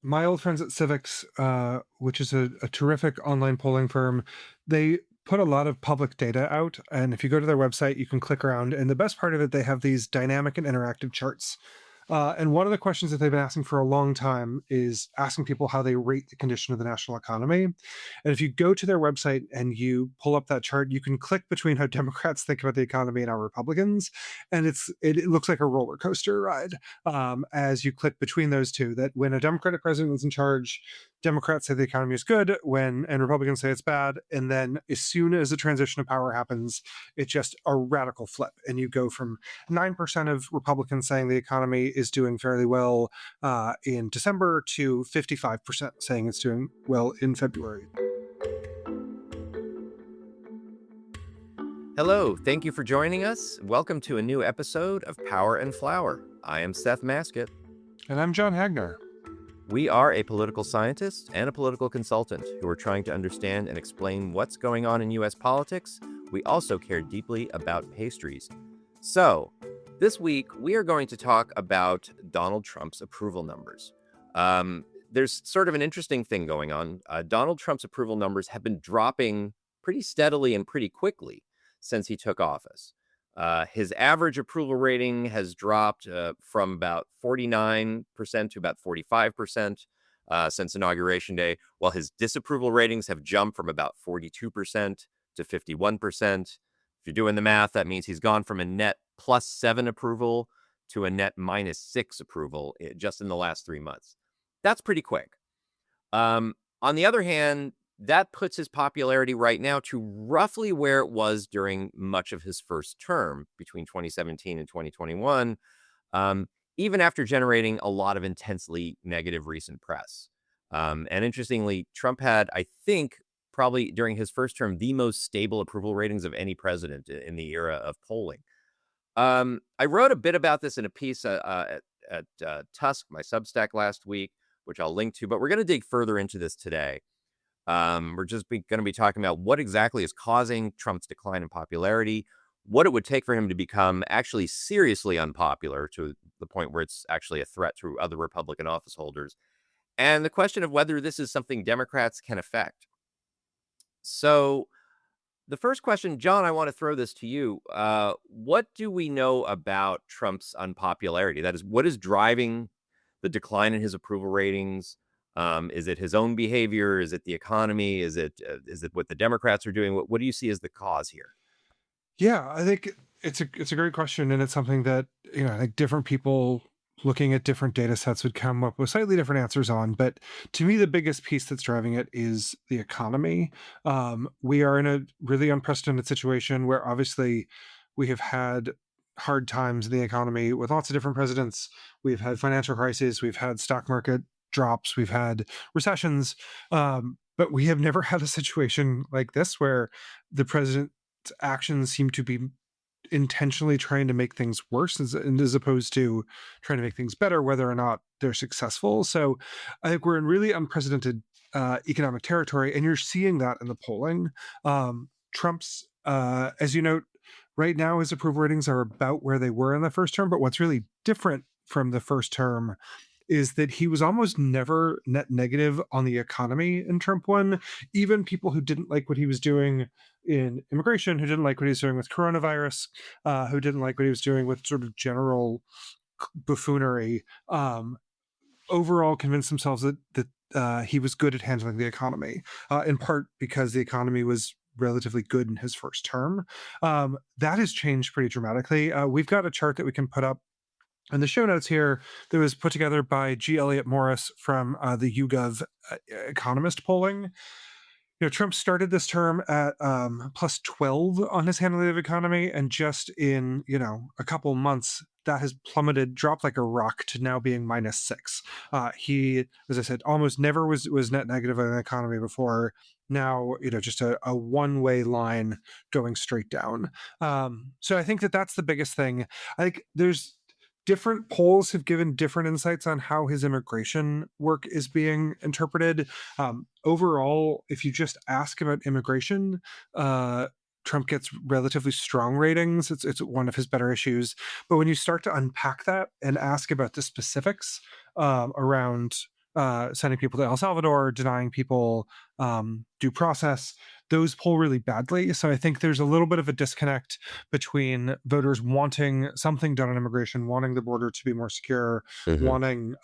My old friends at Civics, which is a terrific online polling firm, they put a lot of public data out. And if you go to their website, you can click around. And the best part of it, they have these dynamic and interactive charts. And one of the questions that they've been asking for a long time is asking people how they rate the condition of the national economy. And if you go to their website and you pull up that chart, you can click between how Democrats think about the economy and how Republicans, and it looks like a roller coaster ride as you click between those two. That when a Democratic president is in charge, Democrats say the economy is good, and Republicans say it's bad, and then as soon as the transition of power happens, it's just a radical flip, and you go from 9% of Republicans saying the economy is doing fairly well in December to 55% saying it's doing well in February. Hello, thank you for joining us. Welcome to a new episode of Power and Flour. I am Seth Maskett. And I'm John Hagner. We are a political scientist and a political consultant who are trying to understand and explain what's going on in U.S. politics. We also care deeply about pastries. So, this week we are going to talk about Donald Trump's approval numbers. There's sort of an interesting thing going on. Donald Trump's approval numbers have been dropping pretty steadily and pretty quickly since he took office. His average approval rating has dropped from about 49% to about 45% since Inauguration Day, while his disapproval ratings have jumped from about 42% to 51%. If you're doing the math, that means he's gone from a net +7 approval to a net -6 approval just in the last 3 months. That's pretty quick. On the other hand, that puts his popularity right now to roughly where it was during much of his first term between 2017 and 2021, even after generating a lot of intensely negative recent press. And interestingly, Trump had, I think, probably during his first term, the most stable approval ratings of any president in the era of polling. I wrote a bit about this in a piece at Tusk, my Substack last week, which I'll link to, but we're going to dig further into this today. We're just going to be talking about what exactly is causing Trump's decline in popularity, what it would take for him to become actually seriously unpopular to the point where it's actually a threat to other Republican office holders, and the question of whether this is something Democrats can affect. So the first question, John, I want to throw this to you. What do we know about Trump's unpopularity? That is, what is driving the decline in his approval ratings? Is it his own behavior? Is it the economy? Is it what the Democrats are doing? What do you see as the cause here? Yeah, I think it's a great question, and it's something that I think different people looking at different data sets would come up with slightly different answers on. But to me, the biggest piece that's driving it is the economy. We are in a really unprecedented situation where obviously we have had hard times in the economy with lots of different presidents. We've had financial crises, we've had stock market drops, we've had recessions, but we have never had a situation like this where the president's actions seem to be intentionally trying to make things worse as opposed to trying to make things better, whether or not they're successful. So I think we're in really unprecedented economic territory, and you're seeing that in the polling. Trump's, as you note, right now his approval ratings are about where they were in the first term, but what's really different from the first term is that he was almost never net negative on the economy in Trump 1. Even people who didn't like what he was doing in immigration, who didn't like what he was doing with coronavirus, who didn't like what he was doing with sort of general buffoonery, overall convinced themselves that he was good at handling the economy, in part because the economy was relatively good in his first term. That has changed pretty dramatically. We've got a chart that we can put up in the show notes here that was put together by G. Elliott Morris from the YouGov economist polling. Trump started this term at plus 12 on his handling of the economy, and just in a couple months that has plummeted, dropped like a rock to now being -6. He, as I said, almost never was net negative on the economy before. Now just a one-way line going straight down. So I think that's the biggest thing. I think there's different polls have given different insights on how his immigration work is being interpreted. Overall, if you just ask about immigration, Trump gets relatively strong ratings. It's one of his better issues. But when you start to unpack that and ask about the specifics around sending people to El Salvador, denying people due process, those poll really badly. So I think there's a little bit of a disconnect between voters wanting something done on immigration, wanting the border to be more secure, Hmm. wanting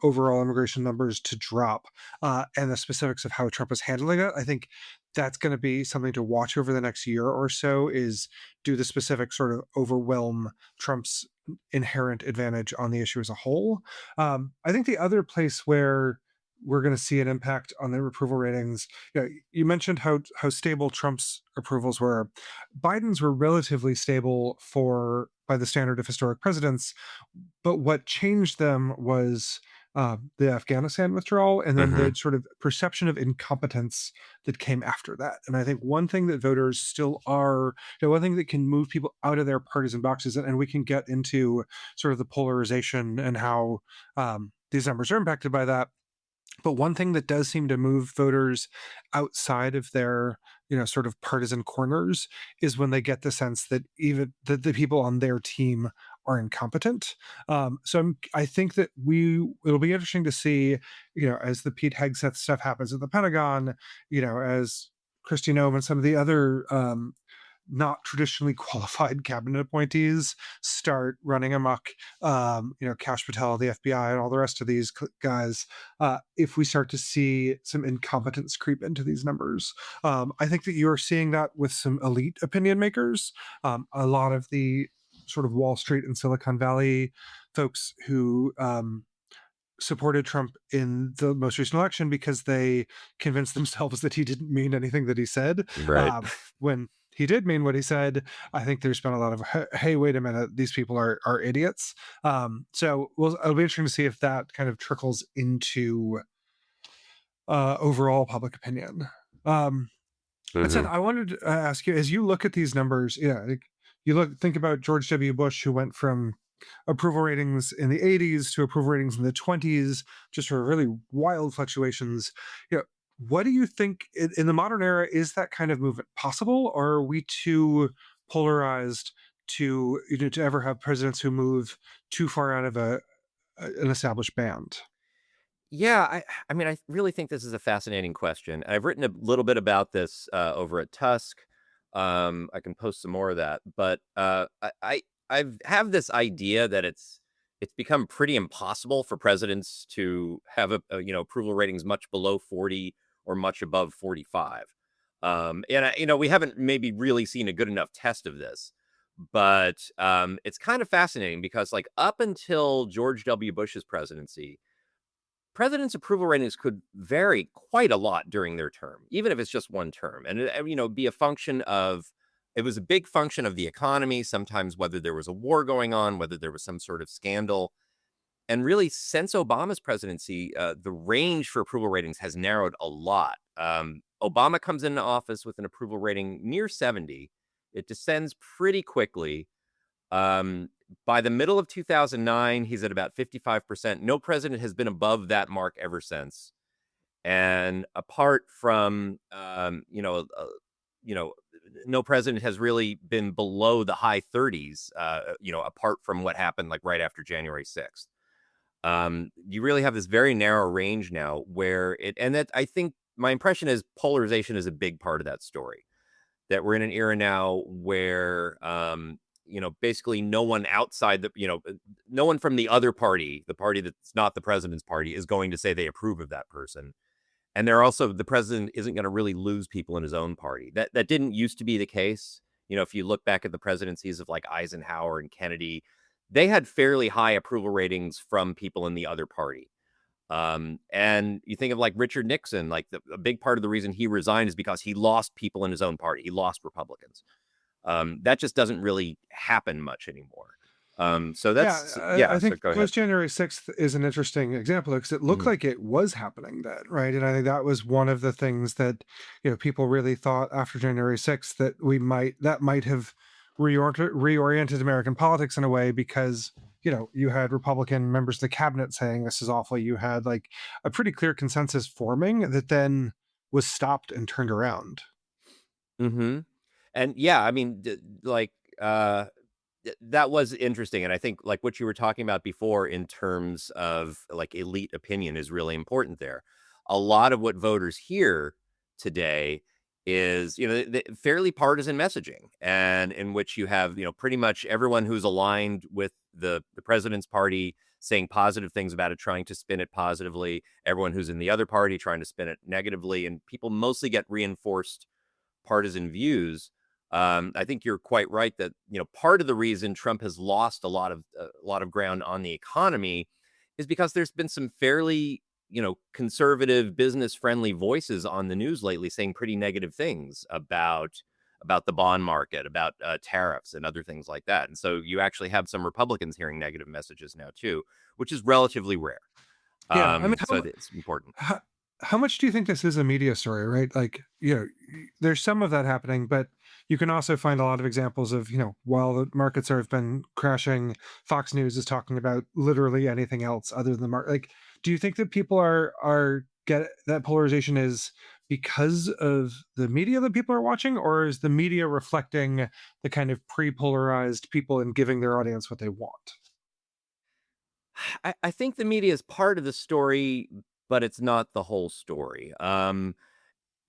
overall immigration numbers to drop, and the specifics of how Trump is handling it. I think that's going to be something to watch over the next year or so. Is do the specifics sort of overwhelm Trump's inherent advantage on the issue as a whole? I think the other place where we're going to see an impact on their approval ratings. You mentioned how stable Trump's approvals were. Biden's were relatively stable for by the standard of historic presidents, but what changed them was the Afghanistan withdrawal, and then the Hmm. sort of perception of incompetence that came after that. And I think one thing that voters still are, one thing that can move people out of their partisan boxes, and we can get into sort of the polarization and how these numbers are impacted by that. But one thing that does seem to move voters outside of their, sort of partisan corners is when they get the sense that even that the people on their team are incompetent. I think that it'll be interesting to see, as the Pete Hegseth stuff happens at the Pentagon, as Christy Nome and some of the other not traditionally qualified cabinet appointees start running amok. Kash Patel, the FBI, and all the rest of these guys. If we start to see some incompetence creep into these numbers, I think that you are seeing that with some elite opinion makers. A lot of the sort of Wall Street and Silicon Valley folks who supported Trump in the most recent election because they convinced themselves that he didn't mean anything that he said. Right. When he did mean what he said, I think there's been a lot of, hey, wait a minute, these people are idiots. It'll be interesting to see if that kind of trickles into overall public opinion. But Seth, Hmm. I wanted to ask you, as you look at these numbers, like, think about George W. Bush, who went from approval ratings in the 80s to approval ratings in the 20s, just for really wild fluctuations. What do you think in the modern era, is that kind of movement possible, or are we too polarized to ever have presidents who move too far out of an established band? Yeah, I mean, I really think this is a fascinating question. I've written a little bit about this over at Tusk. I can post some more of that, but I've have this idea that it's become pretty impossible for presidents to have approval ratings much below 40 or much above 45. We haven't maybe really seen a good enough test of this, but it's kind of fascinating because like up until George W. Bush's presidency, presidents' approval ratings could vary quite a lot during their term, even if it's just one term. And be a function of it was a big function of the economy, sometimes whether there was a war going on, whether there was some sort of scandal. And really, since Obama's presidency, the range for approval ratings has narrowed a lot. Obama comes into office with an approval rating near 70. It descends pretty quickly. Um, by the middle of 2009, he's at about 55%. No president has been above that mark ever since. And apart from, no president has really been below the high 30s, apart from what happened like right after January 6th. You really have this very narrow range now and that I think my impression is polarization is a big part of that story, that we're in an era now where basically no one outside no one from the other party, the party that's not the president's party, is going to say they approve of that person. And they're also the president isn't going to really lose people in his own party. That didn't used to be the case. If you look back at the presidencies of like Eisenhower and Kennedy, they had fairly high approval ratings from people in the other party. And you think of like Richard Nixon, like a big part of the reason he resigned is because he lost people in his own party. He lost Republicans. That just doesn't really happen much anymore. So Yeah, that's, yeah. I So think go ahead. post January 6th is an interesting example because it looked Mhm. like it was happening then, right? And I think that was one of the things that, people really thought after January 6th that that might have reoriented American politics in a way because, you had Republican members of the cabinet saying this is awful. You had like a pretty clear consensus forming that then was stopped and turned around. Mhm. And yeah, I mean, like, uh That was interesting, and I think, like, what you were talking about before in terms of, like, elite opinion is really important there. A lot of what voters hear today is, the fairly partisan messaging, and in which you have, pretty much everyone who's aligned with the president's party saying positive things about it, trying to spin it positively, everyone who's in the other party trying to spin it negatively, and people mostly get reinforced partisan views. I think you're quite right that part of the reason Trump has lost a lot of ground on the economy is because there's been some fairly conservative, business friendly voices on the news lately saying pretty negative things about the bond market, about tariffs and other things like that. And so you actually have some Republicans hearing negative messages now too, which is relatively rare. Yeah, I mean, So it's important. how much do you think this is a media story, right? Like, there's some of that happening, but you can also find a lot of examples of, while the markets have been crashing, Fox News is talking about literally anything else other than the market. Like, do you think that people are get that polarization is because of the media that people are watching, or is the media reflecting the kind of pre-polarized people and giving their audience what they want? I think the media is part of the story, but it's not the whole story.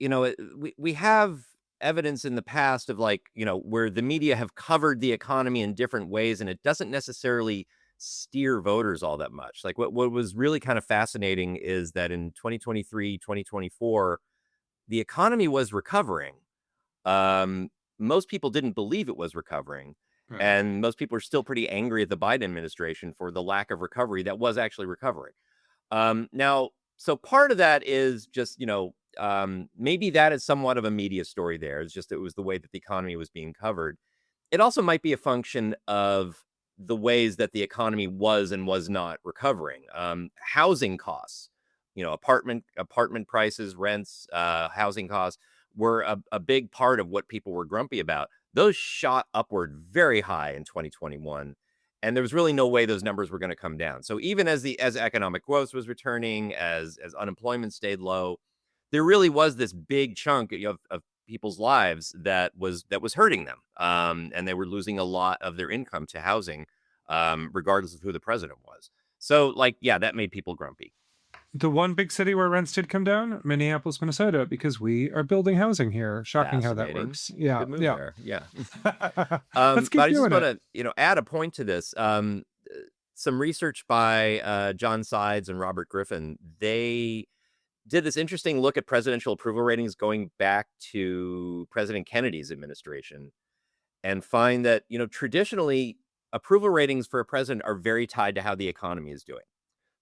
We have evidence in the past of, like, where the media have covered the economy in different ways, and it doesn't necessarily steer voters all that much. Like, what was really kind of fascinating is that in 2023, 2024, the economy was recovering. Um, Most people didn't believe it was recovering, Right. and most people are still pretty angry at the Biden administration for the lack of recovery that was actually recovering. Now, so part of that is just, maybe that is somewhat of a media story there. It's just it was the way that the economy was being covered. It also might be a function of the ways that the economy was and was not recovering. Housing costs, apartment prices, rents, housing costs were a big part of what people were grumpy about. Those shot upward very high in 2021, and there was really no way those numbers were going to come down. So even as economic growth was returning, as unemployment stayed low, there really was this big chunk of people's lives that was hurting them, and they were losing a lot of their income to housing, regardless of who the president was. So, like, yeah, that made people grumpy. The one big city where rents did come down, Minneapolis, Minnesota, because we are building housing here. Shocking how that Fascinating. works. Yeah, Good move yeah. there. Yeah. Let's But keep I just doing want it. to, add a point to this. Some research by John Sides and Robert Griffin. They did this interesting look at presidential approval ratings going back to President Kennedy's administration, and find that traditionally approval ratings for a president are very tied to how the economy is doing.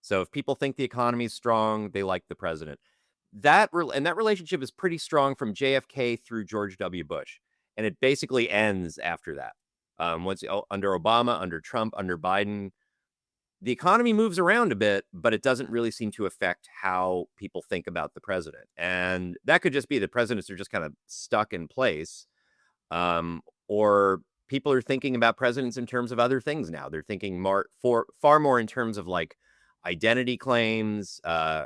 So if people think the economy is strong, they like the president. And that relationship is pretty strong from JFK through George W. Bush, and it basically ends after that. Under Obama, under Trump, under Biden, the economy moves around a bit, but it doesn't really seem to affect how people think about the president. And that could just be the presidents are just kind of stuck in place, or people are thinking about presidents in terms of other things now. They're thinking far more in terms of, like, identity claims,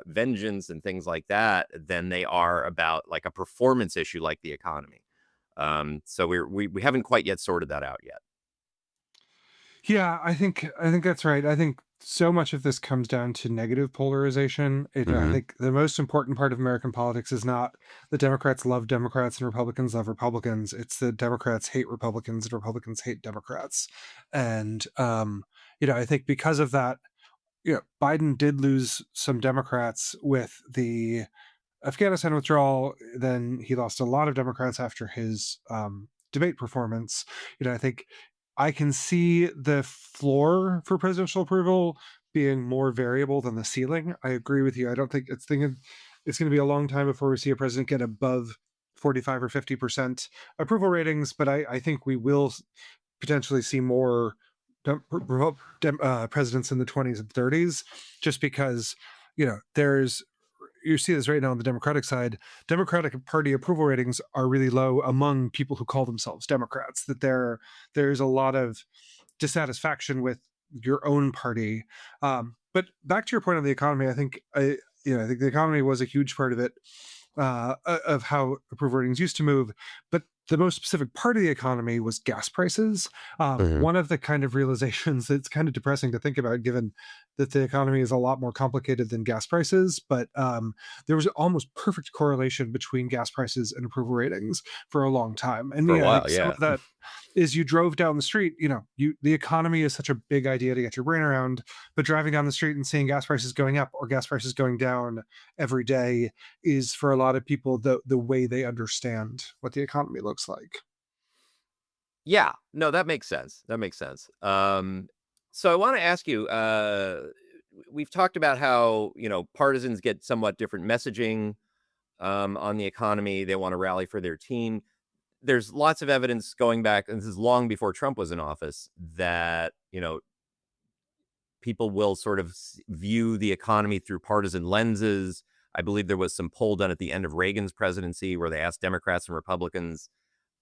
vengeance, and things like that than they are about, like, a performance issue like the economy. So we haven't quite yet sorted that out yet. Yeah, I think that's right. I think so much of this comes down to negative polarization. I Hmm. think the most important part of American politics is not the Democrats love Democrats and Republicans love Republicans. It's the Democrats hate Republicans and Republicans hate Democrats. And I think because of that, Biden did lose some Democrats with the Afghanistan withdrawal. Then he lost a lot of Democrats after his debate performance. I think I can see the floor for presidential approval being more variable than the ceiling. I agree with you. I don't think it's going to be a long time before we see a president get above 45 or 50% approval ratings, but I think we will potentially see more presidents in the 20s and 30s, just because there's you see this right now on the Democratic side. Democratic Party approval ratings are really low among people who call themselves Democrats. That there's a lot of dissatisfaction with your own party. But back to your point on the economy, I think the economy was a huge part of it, of how approval ratings used to move. But the most specific part of the economy was gas prices. Hmm. One of the kind of realizations that's kind of depressing to think about, given that the economy is a lot more complicated than gas prices, but there was an almost perfect correlation between gas prices and approval ratings for a long time. And For a yeah, I think while, some yeah. of that is you drove down the street, the economy is such a big idea to get your brain around, but driving down the street and seeing gas prices going up or gas prices going down every day is for a lot of people the way they understand what the economy looks like. Yeah, no, that makes sense. That makes sense. So I want to ask you, we've talked about how, partisans get somewhat different messaging on the economy. They want to rally for their team. There's lots of evidence going back, and this is long before Trump was in office, that, people will sort of view the economy through partisan lenses. I believe there was some poll done at the end of Reagan's presidency where they asked Democrats and Republicans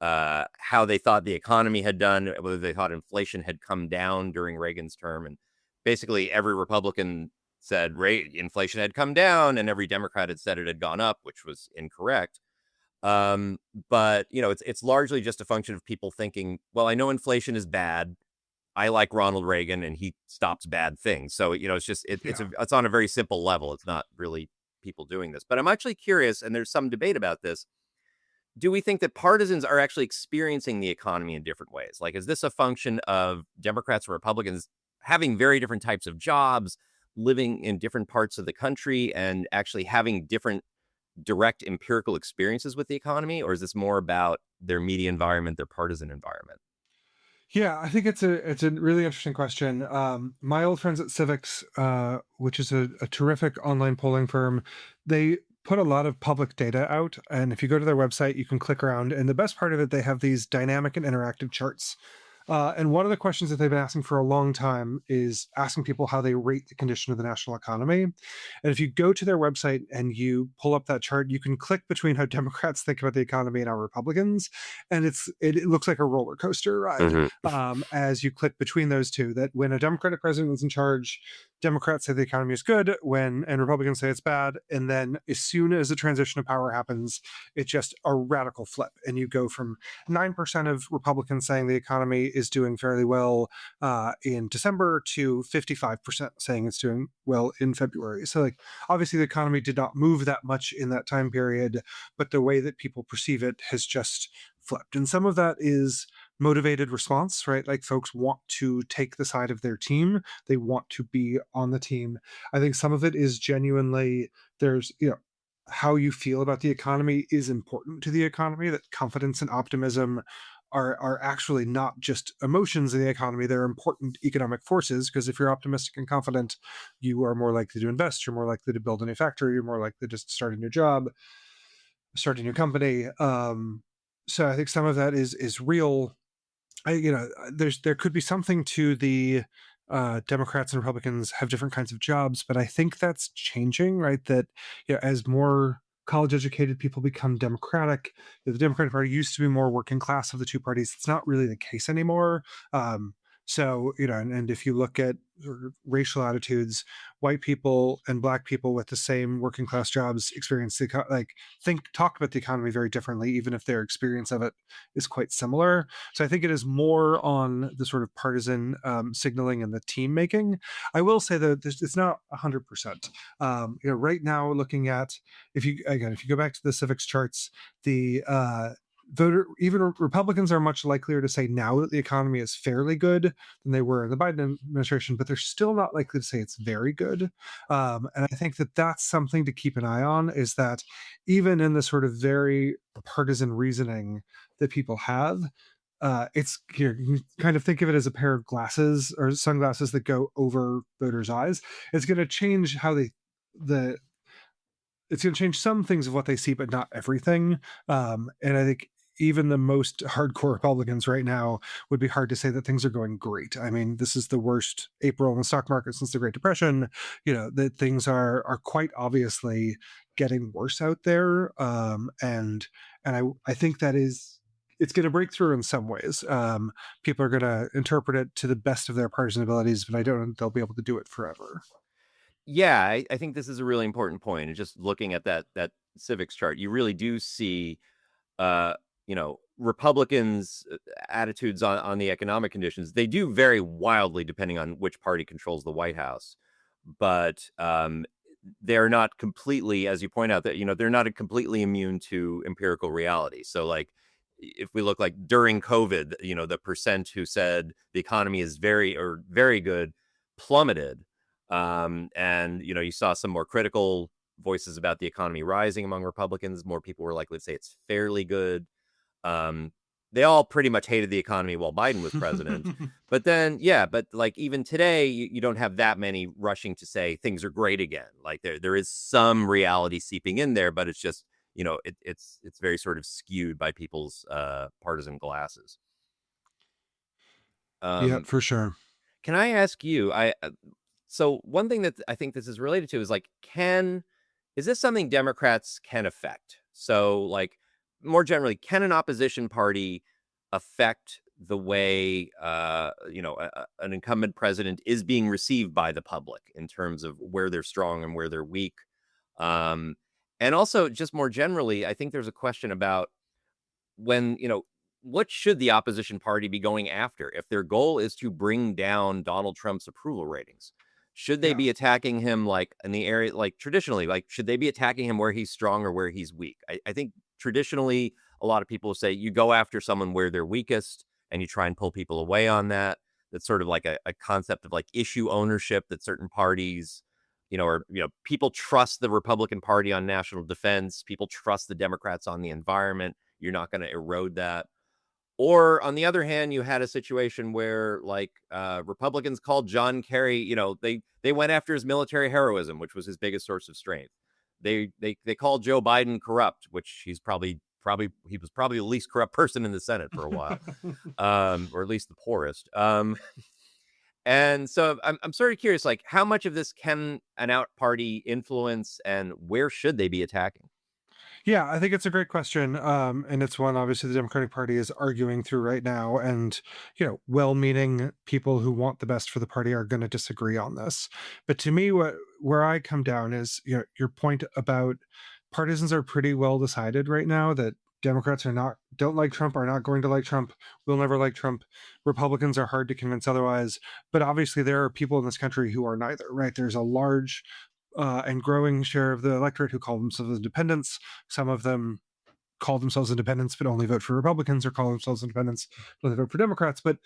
how they thought the economy had done, whether they thought inflation had come down during Reagan's term. And basically, every Republican said inflation had come down, and every Democrat had said it had gone up, which was incorrect. But it's largely just a function of people thinking, well, I know inflation is bad. I like Ronald Reagan, and he stops bad things. So it's just Yeah. it's on a very simple level. It's not really people doing this. But I'm actually curious, and there's some debate about this. Do we think that partisans are actually experiencing the economy in different ways? Like, is this a function of Democrats and Republicans having very different types of jobs, living in different parts of the country, and actually having different direct empirical experiences with the economy? Or is this more about their media environment, their partisan environment? Yeah, I think it's a really interesting question. My old friends at Civics, which is a terrific online polling firm, they put a lot of public data out, and if you go to their website, you can click around. And the best part of it, they have these dynamic and interactive charts. And one of the questions that they've been asking for a long time is asking people how they rate the condition of the national economy. And if you go to their website and you pull up that chart, you can click between how Democrats think about the economy and how Republicans, and it looks like a roller coaster ride Hmm. as you click between those two. That when a Democratic president is in charge, Democrats say the economy is good, and Republicans say it's bad. And then as soon as the transition of power happens, it's just a radical flip, and you go from 9% of Republicans saying the economy is doing fairly well in December to 55% saying it's doing well in February. So, like, obviously, the economy did not move that much in that time period, but the way that people perceive it has just flipped. And some of that is motivated response, right? Like, folks want to take the side of their team, they want to be on the team. I think some of it is genuinely there's, how you feel about the economy is important to the economy, that confidence and optimism are actually not just emotions in the economy, they're important economic forces, because if you're optimistic and confident, you are more likely to invest, you're more likely to build a new factory, you're more likely to start a new job, start a new company. So I think some of that is real. There could be something to the Democrats and Republicans have different kinds of jobs, but I think that's changing, right? That as more college educated people become Democratic, the Democratic Party used to be more working class of the two parties. It's not really the case anymore. So and if you look at sort of racial attitudes, white people and black people with the same working class jobs experience talk about the economy very differently, even if their experience of it is quite similar. So I think it is more on the sort of partisan signaling and the team making. I will say that it's not 100%. Right now, looking at if you go back to the civics charts, the voter even Republicans are much likelier to say now that the economy is fairly good than they were in the Biden administration, but they're still not likely to say it's very good. And I think that that's something to keep an eye on. Is that even in the sort of very partisan reasoning that people have, it's here. You can kind of think of it as a pair of glasses or sunglasses that go over voters' eyes. It's going to change how the it's going to change some things of what they see, but not everything. And I think even the most hardcore Republicans right now would be hard to say that things are going great. I mean, this is the worst April in the stock market since the Great Depression. That things are quite obviously getting worse out there. And I think that is it's going to break through in some ways. People are going to interpret it to the best of their partisan abilities, but I don't know if they'll be able to do it forever. Yeah, I think this is a really important point. And just looking at that civics chart, you really do see, uh, Republicans' attitudes on the economic conditions, they do vary wildly depending on which party controls the White House. But they're not completely, as you point out, that they're not completely immune to empirical reality. So, like, if we look like during COVID, the percent who said the economy is very good plummeted, and you saw some more critical voices about the economy rising among Republicans. More people were likely to say it's fairly good. um, they all pretty much hated the economy while Biden was president. But then, yeah, but like even today, you don't have that many rushing to say things are great again. Like there is some reality seeping in there, but it's just it's very sort of skewed by people's partisan glasses. Yeah, Um, for sure. can I ask you? So one thing that I think this is related to is like, is this something Democrats can affect? So, like, more generally, can an opposition party affect the way an incumbent president is being received by the public in terms of where they're strong and where they're weak? Um, and also, just more generally, I think there's a question about when what should the opposition party be going after if their goal is to bring down Donald Trump's approval ratings? Should they Yeah. be attacking him like in the area, like traditionally, like should they be attacking him where he's strong or where he's weak? I think traditionally a lot of people say you go after someone where they're weakest and you try and pull people away on that. That's sort of like a concept of like issue ownership that certain parties, or people trust the Republican Party on national defense, people trust the Democrats on the environment. You're not going to erode that. Or on the other hand, you had a situation where like Republicans called John Kerry, they went after his military heroism, which was his biggest source of strength. They called Joe Biden corrupt, which he was probably the least corrupt person in the Senate for a while, or at least the poorest. And so I'm sort of curious, like how much of this can an out party influence, and where should they be attacking? Yeah, I think it's a great question. And it's one obviously the Democratic Party is arguing through right now. And, well meaning people who want the best for the party are going to disagree on this. But to me, where I come down is, your point about partisans are pretty well decided right now that Democrats don't like Trump, are not going to like Trump, will never like Trump. Republicans are hard to convince otherwise. But obviously there are people in this country who are neither, right? There's a large and growing share of the electorate who call themselves independents. Some of them call themselves independents but only vote for Republicans, or call themselves independents but only vote for Democrats. But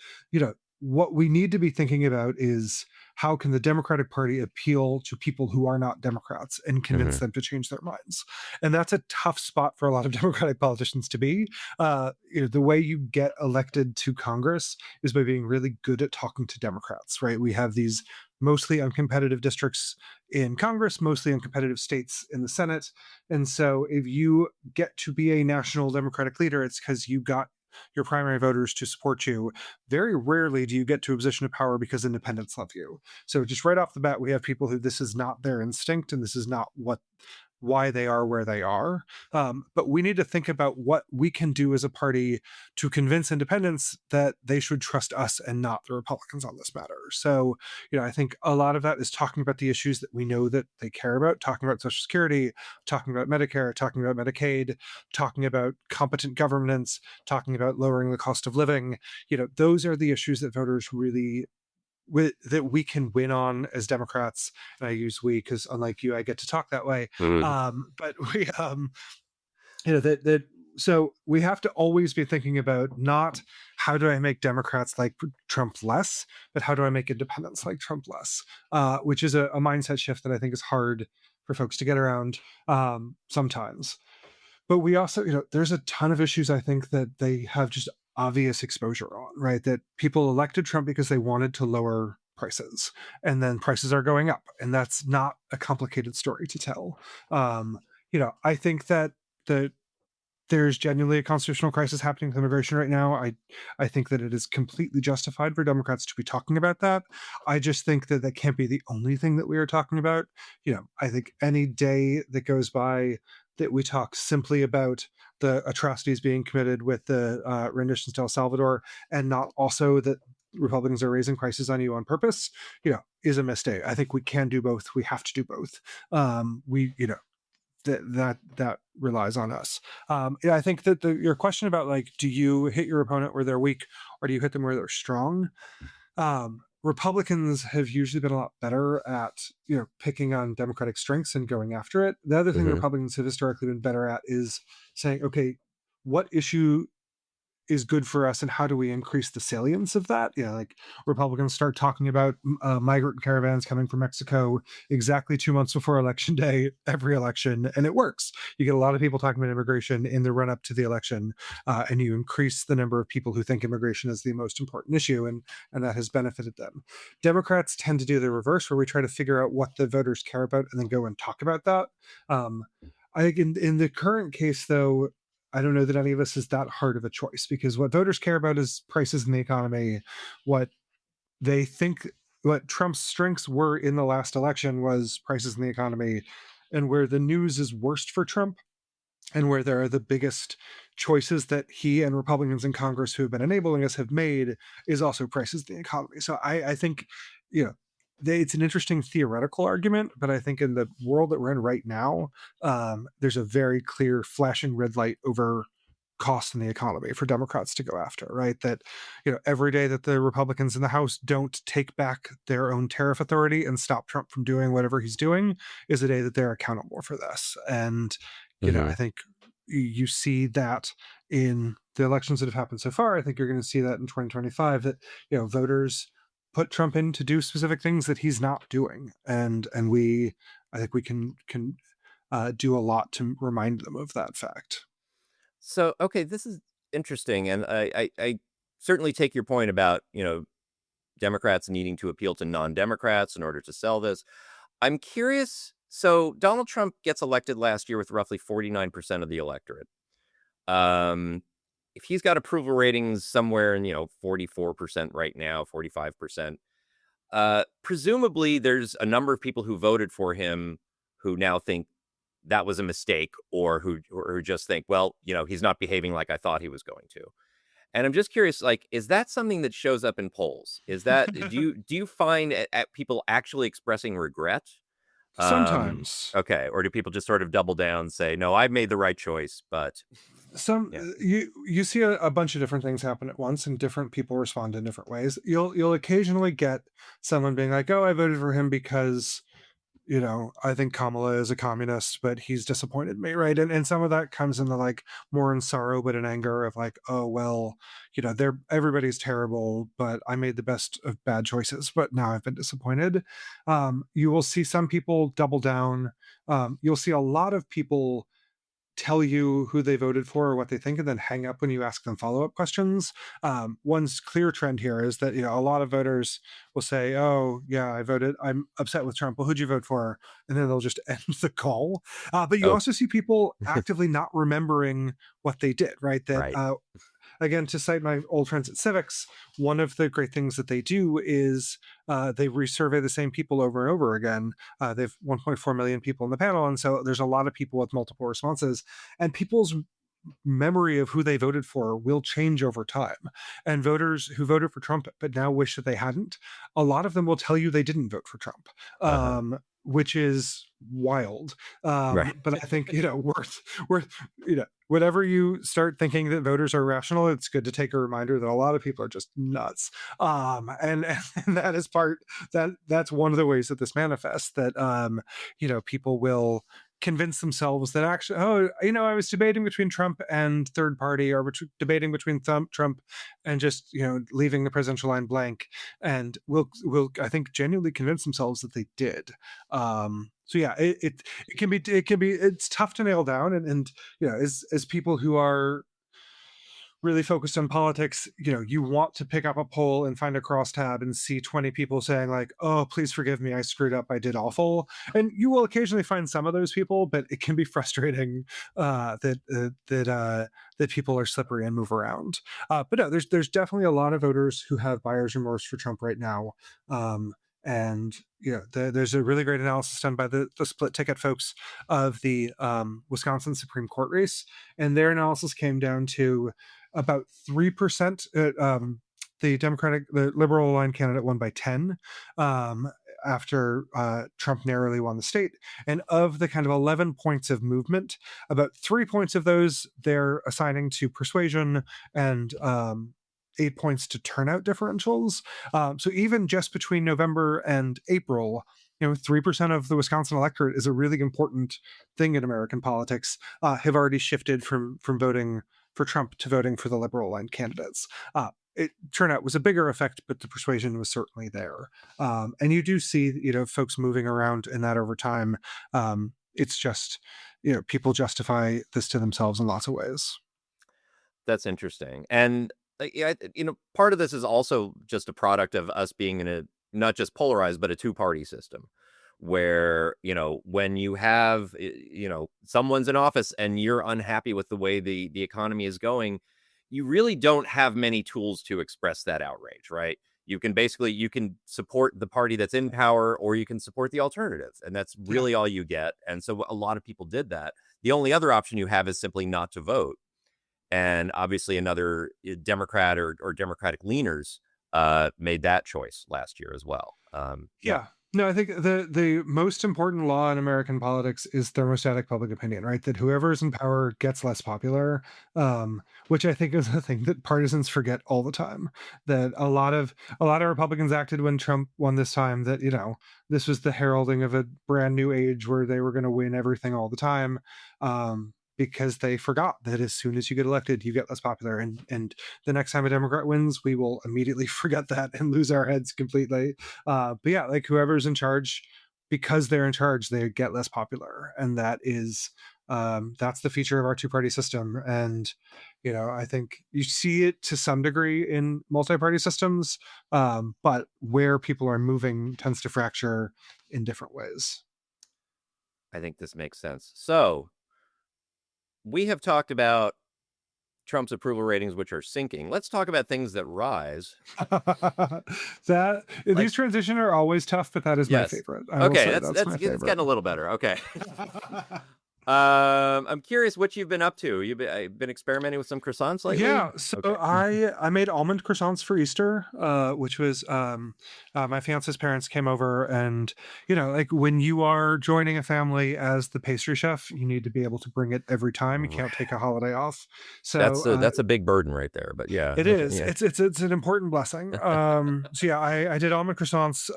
what we need to be thinking about is how can the Democratic Party appeal to people who are not Democrats and convince Hmm. them to change their minds? And that's a tough spot for a lot of Democratic politicians to be. The way you get elected to Congress is by being really good at talking to Democrats, right? We have these mostly uncompetitive districts in Congress, mostly uncompetitive states in the Senate. And so if you get to be a national Democratic leader, it's because you got your primary voters to support you. Very rarely do you get to a position of power because independents love you. So just right off the bat, we have people who this is not their instinct and this is not why they are where they are. But we need to think about what we can do as a party to convince independents that they should trust us and not the Republicans on this matter. So, I think a lot of that is talking about the issues that we know that they care about, talking about Social Security, talking about Medicare, talking about Medicaid, talking about competent governance, talking about lowering the cost of living. Those are the issues that voters really that we can win on as Democrats. And I use we because unlike you, I get to talk that way. Hmm. But we, that so we have to always be thinking about not how do I make Democrats like Trump less, but how do I make independents like Trump less, which is a mindset shift that I think is hard for folks to get around sometimes. But we also, there's a ton of issues I think that they have just obvious exposure on, right? That people elected Trump because they wanted to lower prices, and then prices are going up, and that's not a complicated story to tell. I think that the there's genuinely a constitutional crisis happening with immigration right now. I think that it is completely justified for Democrats to be talking about that. I just think that that can't be the only thing that we are talking about. I think any day that goes by that we talk simply about the atrocities being committed with the renditions to El Salvador, and not also that Republicans are raising prices on you on purpose, is a mistake. I think we can do both. We have to do both. We that relies on us. Yeah, I think that your question about like, do you hit your opponent where they're weak or do you hit them where they're strong? Republicans have usually been a lot better at picking on Democratic strengths and going after it. The other thing Hmm. Republicans have historically been better at is saying, okay, what issue is good for us and how do we increase the salience of that. Like Republicans start talking about migrant caravans coming from Mexico exactly 2 months before election day, every election, and it works. You get a lot of people talking about immigration in the run up to the election, and you increase the number of people who think immigration is the most important issue, and that has benefited them. Democrats tend to do the reverse, where we try to figure out what the voters care about and then go and talk about that. um, I think in the current case, though, I don't know that any of us is that hard of a choice, because what voters care about is prices in the economy. What they think, what Trump's strengths were in the last election was prices in the economy, and where the news is worst for Trump and where there are the biggest choices that he and Republicans in Congress who have been enabling us have made is also prices in the economy. So I think, you know, it's an interesting theoretical argument, but I think in the world that we're in right now, there's a very clear flashing red light over cost in the economy for Democrats to go after, right? That, every day that the Republicans in the House don't take back their own tariff authority and stop Trump from doing whatever he's doing is a day that they're accountable for this. And, I Hmm. think you see that in the elections that have happened so far. I think you're going to see that in 2025, that, voters put Trump in to do specific things that he's not doing. And I think we can do a lot to remind them of that fact. So, okay, this is interesting, and I certainly take your point about Democrats needing to appeal to non-Democrats in order to sell this. I'm curious. So Donald Trump gets elected last year with roughly 49% of the electorate. Um, if he's got approval ratings somewhere in 44% right now, 45%, presumably there's a number of people who voted for him who now think that was a mistake, or who just think, well, he's not behaving like I thought he was going to. And I'm just curious, like, is that something that shows up in polls? Is that do you find at people actually expressing regret? Sometimes. Okay, or do people just sort of double down, say, no, I made the right choice, but Some yeah. you see a bunch of different things happen at once, and different people respond in different ways. You'll occasionally get someone being like, "Oh, I voted for him because I think Kamala is a communist, but he's disappointed me," right? And some of that comes in the like more in sorrow, but in anger of like, "Oh well, they're everybody's terrible, but I made the best of bad choices, but now I've been disappointed." You will see some people double down. You'll see a lot of people tell you who they voted for or what they think, and then hang up when you ask them follow-up questions. One's clear trend here is that a lot of voters will say, "Oh, yeah, I voted. I'm upset with Trump. Well, who'd you vote for?" And then they'll just end the call. But you Oh, also see people actively not remembering what they did. Right? That right. again, to cite my old friends at Civics, one of the great things that they do is they resurvey the same people over and over again. They have 1.4 million people in the panel, and so there's a lot of people with multiple responses, and people's memory of who they voted for will change over time. And voters who voted for Trump but now wish that they hadn't, a lot of them will tell you they didn't vote for Trump. Uh-huh. Which is wild. Right. But I think, worth, whenever you start thinking that voters are rational, it's good to take a reminder that a lot of people are just nuts. And that is that's one of the ways that this manifests, that, people will convince themselves that actually, oh, I was debating between Trump and third party, or debating between Trump and just, leaving the presidential line blank, and will I think genuinely convince themselves that they did. So yeah, it's tough to nail down, and as people who are really focused on politics, you want to pick up a poll and find a crosstab and see 20 people saying like, "Oh, please forgive me, I screwed up, I did awful." And you will occasionally find some of those people, but it can be frustrating that people are slippery and move around. But no, there's definitely a lot of voters who have buyer's remorse for Trump right now. And there's a really great analysis done by the split ticket folks of the Wisconsin Supreme Court race, and their analysis came down to about 3%. The liberal aligned candidate won by 10. after Trump narrowly won the state. And of the kind of 11 points of movement, about 3 points of those they're assigning to persuasion, and 8 points to turnout differentials. So even just between November and April, 3% of the Wisconsin electorate is a really important thing in American politics, have already shifted from voting for Trump to voting for the liberal aligned candidates. Turnout was a bigger effect, but the persuasion was certainly there. And you do see, folks moving around in that over time. It's just, people justify this to themselves in lots of ways. That's interesting. And yeah, part of this is also just a product of us being in a not just polarized, but a two-party system where, when you have, someone's in office and you're unhappy with the way the economy is going, you really don't have many tools to express that outrage, right? You can support the party that's in power, or you can support the alternative, and that's Yeah. really all you get. And so a lot of people did that. The only other option you have is simply not to vote. And obviously another Democrat or Democratic leaners made that choice last year as well. Yeah, Yeah. No, I think the most important law in American politics is thermostatic public opinion, right? That whoever's in power gets less popular, which I think is a thing that partisans forget all the time. That a lot of Republicans acted when Trump won this time. That this was the heralding of a brand new age where they were going to win everything all the time. Because they forgot that as soon as you get elected, you get less popular, and the next time a Democrat wins, we will immediately forget that and lose our heads completely. But yeah, like whoever's in charge, because they're in charge, they get less popular, and that's the feature of our two-party system. And I think you see it to some degree in multi-party systems, but where people are moving tends to fracture in different ways. I think this makes sense. So we have talked about Trump's approval ratings, which are sinking. Let's talk about things that rise. That Like, these transition are always tough, but that is my yes. favorite. I will Okay, say that's that's that's my it's favorite. getting a little better. Okay. I'm curious what you've been up to. You've been experimenting with some croissants lately? Yeah, so Okay. I made almond croissants for Easter, which was my fiance's parents came over, and like when you are joining a family as the pastry chef, you need to be able to bring it every time. You can't take a holiday off. So That's a big burden right there, but yeah. it Okay, is. yeah. It's an important blessing. So yeah, I did almond croissants.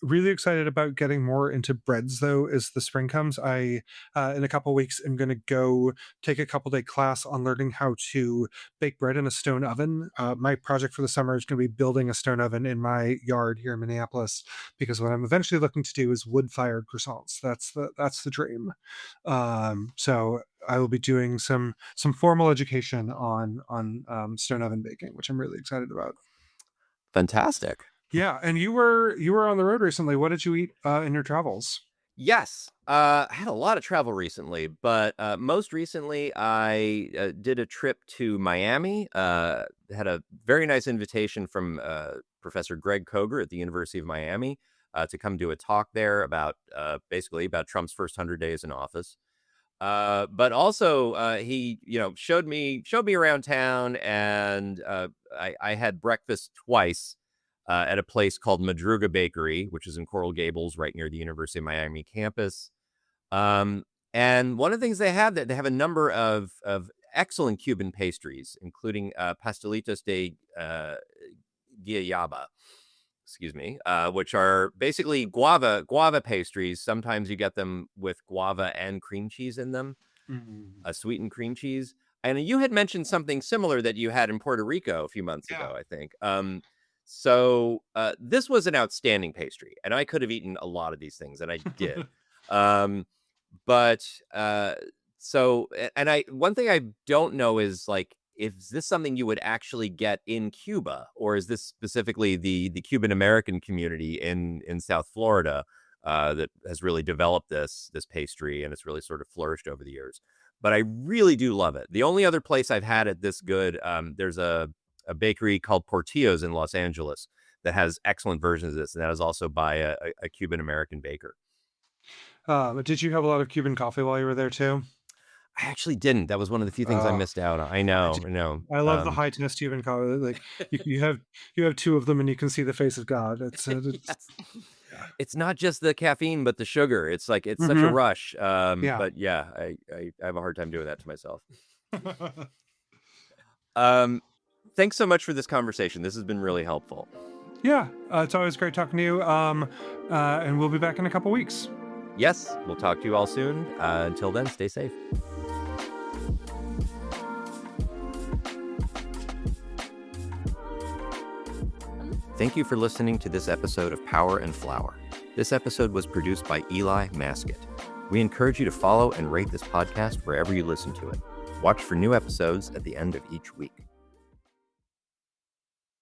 Really excited about getting more into breads though as the spring comes. I in a couple weeks am going to go take a couple day class on learning how to bake bread in a stone oven. My project for the summer is going to be building a stone oven in my yard here in Minneapolis, because what I'm eventually looking to do is wood fired croissants. That's the dream. So I will be doing some formal education on stone oven baking, which I'm really excited about. Fantastic. Yeah, and you were on the road recently. What did you eat in your travels? Yes. I had a lot of travel recently, but most recently I did a trip to Miami. Had a very nice invitation from Professor Greg Koger at the University of Miami to come do a talk there about basically about Trump's first 100 days in office. But also he, showed me around town, and I had breakfast twice at a place called Madruga Bakery, which is in Coral Gables, right near the University of Miami campus. Um, and one of the things they have, that they have a number of excellent Cuban pastries, including pastelitos de guayaba, excuse me, which are basically guava pastries. Sometimes you get them with guava and cream cheese in them, Mm. a sweetened cream cheese. And you had mentioned something similar that you had in Puerto Rico a few months Yeah. ago, I think. So this was an outstanding pastry, and I could have eaten a lot of these things, and I did. Um, but and I one thing I don't know is, like, is this something you would actually get in Cuba, or is this specifically the Cuban American community in South Florida that has really developed this pastry, and it's really sort of flourished over the years? But I really do love it. The only other place I've had it this good, there's a bakery called Portillo's in Los Angeles that has excellent versions of this, and that is also by a Cuban American baker. Did you have a lot of Cuban coffee while you were there too? I actually didn't. That was one of the few things I Uh, missed out on. I I know, do. I know. I love the high test Cuban coffee. Like you have two of them, and you can see the face of God. It's it's not just the caffeine, but the sugar. It's like, it's such a Mhm. rush. Yeah. But yeah, I have a hard time doing that to myself. Um, Thanks so much for this conversation. This has been really helpful. Yeah, it's always great talking to you. And we'll be back in a couple weeks. Yes, we'll talk to you all soon. Until then, stay safe. Thank you for listening to this episode of Power and Flour. This episode was produced by Eli Maskett. We encourage you to follow and rate this podcast wherever you listen to it. Watch for new episodes at the end of each week.